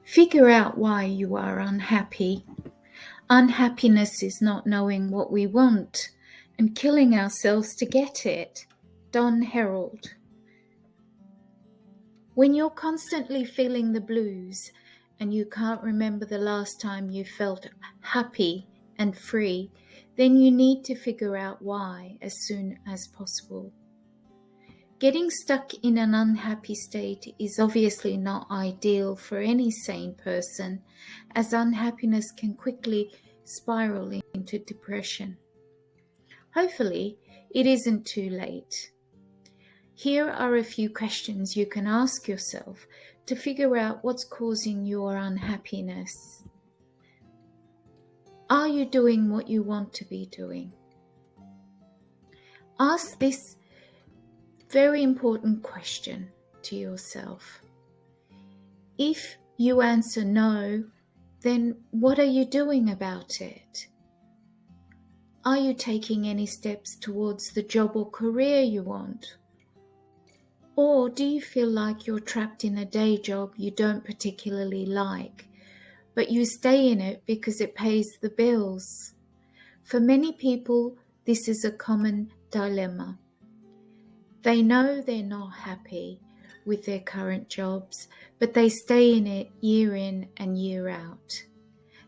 Figure out why you are unhappy. Unhappiness is not knowing what we want and killing ourselves to get it. Don Herold. When you're constantly feeling the blues and you can't remember the last time you felt happy and free, then you need to figure out why as soon as possible. Getting stuck in an unhappy state is obviously not ideal for any sane person, as unhappiness can quickly spiral into depression. Hopefully, it isn't too late. Here are a few questions you can ask yourself to figure out what's causing your unhappiness. Are you doing what you want to be doing? Ask this very important question to yourself. If you answer no, then what are you doing about it? Are you taking any steps towards the job or career you want? Or do you feel like you're trapped in a day job you don't particularly like, but you stay in it because it pays the bills? For many people, this is a common dilemma. They know they're not happy with their current jobs, but they stay in it year in and year out.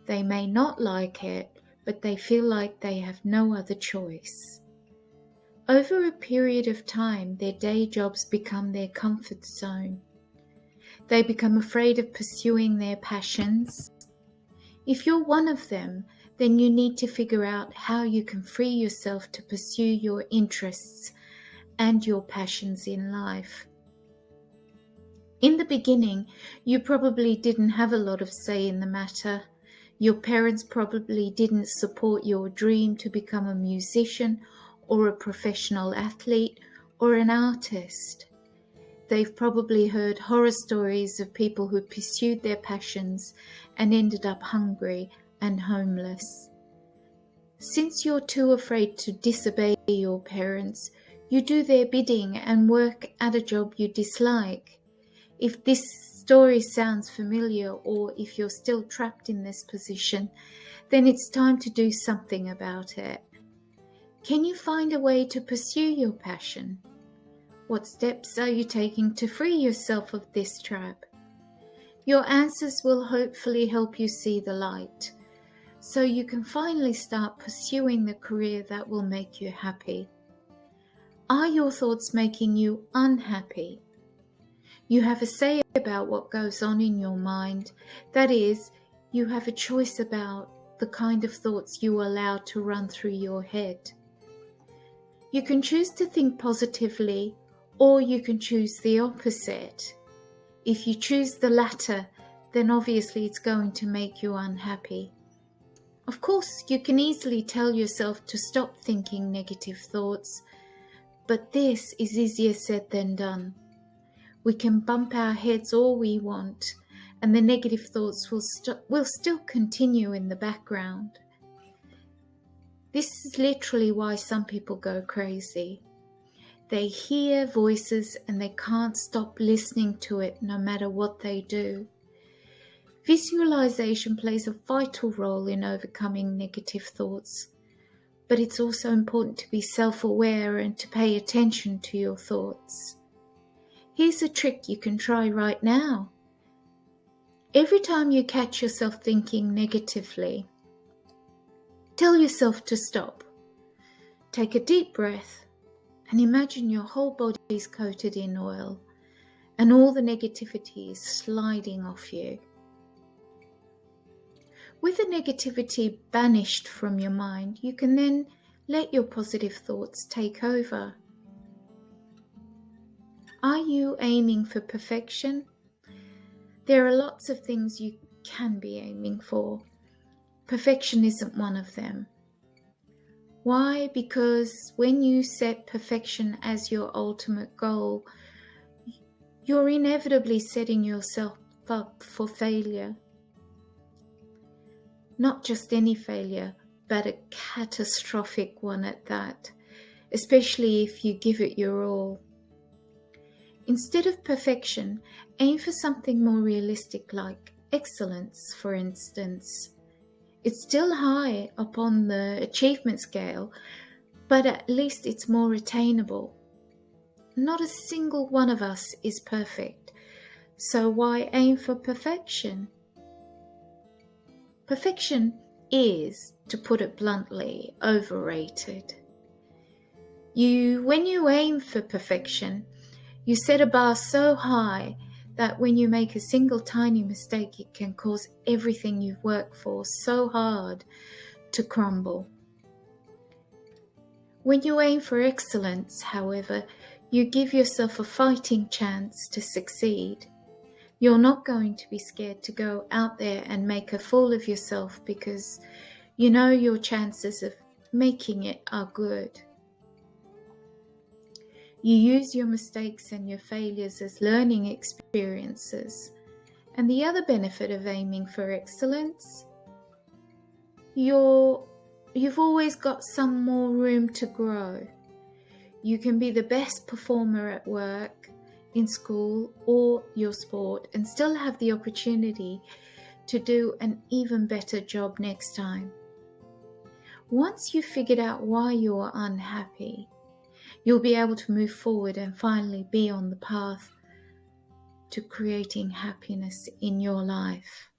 They may not like it, but they feel like they have no other choice. Over a period of time, their day jobs become their comfort zone. They become afraid of pursuing their passions. If you're one of them, then you need to figure out how you can free yourself to pursue your interests and your passions in life. In the beginning, you probably didn't have a lot of say in the matter. Your parents probably didn't support your dream to become a musician or a professional athlete or an artist. They've probably heard horror stories of people who pursued their passions and ended up hungry and homeless. Since you're too afraid to disobey your parents, you do their bidding and work at a job you dislike. If this story sounds familiar, or if you're still trapped in this position, then it's time to do something about it. Can you find a way to pursue your passion? What steps are you taking to free yourself of this trap? Your answers will hopefully help you see the light, so you can finally start pursuing the career that will make you happy. Are your thoughts making you unhappy? You have a say about what goes on in your mind. That is, you have a choice about the kind of thoughts you allow to run through your head. You can choose to think positively, or you can choose the opposite. If you choose the latter, then obviously it's going to make you unhappy. Of course, you can easily tell yourself to stop thinking negative thoughts, but this is easier said than done. We can bump our heads all we want, and the negative thoughts will still continue in the background. This is literally why some people go crazy. They hear voices and they can't stop listening to it no matter what they do. Visualization plays a vital role in overcoming negative thoughts, but it's also important to be self-aware and to pay attention to your thoughts. Here's a trick you can try right now. Every time you catch yourself thinking negatively, tell yourself to stop. Take a deep breath and imagine your whole body is coated in oil and all the negativity is sliding off you. With the negativity banished from your mind, you can then let your positive thoughts take over. Are you aiming for perfection? There are lots of things you can be aiming for. Perfection isn't one of them. Why? Because when you set perfection as your ultimate goal, you're inevitably setting yourself up for failure. Not just any failure, but a catastrophic one at that, especially if you give it your all. Instead of perfection, aim for something more realistic like excellence, for instance. It's still high up on the achievement scale, but at least it's more attainable. Not a single one of us is perfect, so why aim for perfection? Perfection is, to put it bluntly, overrated. When you aim for perfection, you set a bar so high that when you make a single tiny mistake, it can cause everything you've worked for so hard to crumble. When you aim for excellence, however, you give yourself a fighting chance to succeed. You're not going to be scared to go out there and make a fool of yourself because you know your chances of making it are good. You use your mistakes and your failures as learning experiences. And the other benefit of aiming for excellence, you've always got some more room to grow. You can be the best performer at work, in school, or your sport, and still have the opportunity to do an even better job next time. Once you've figured out why you're unhappy, you'll be able to move forward and finally be on the path to creating happiness in your life.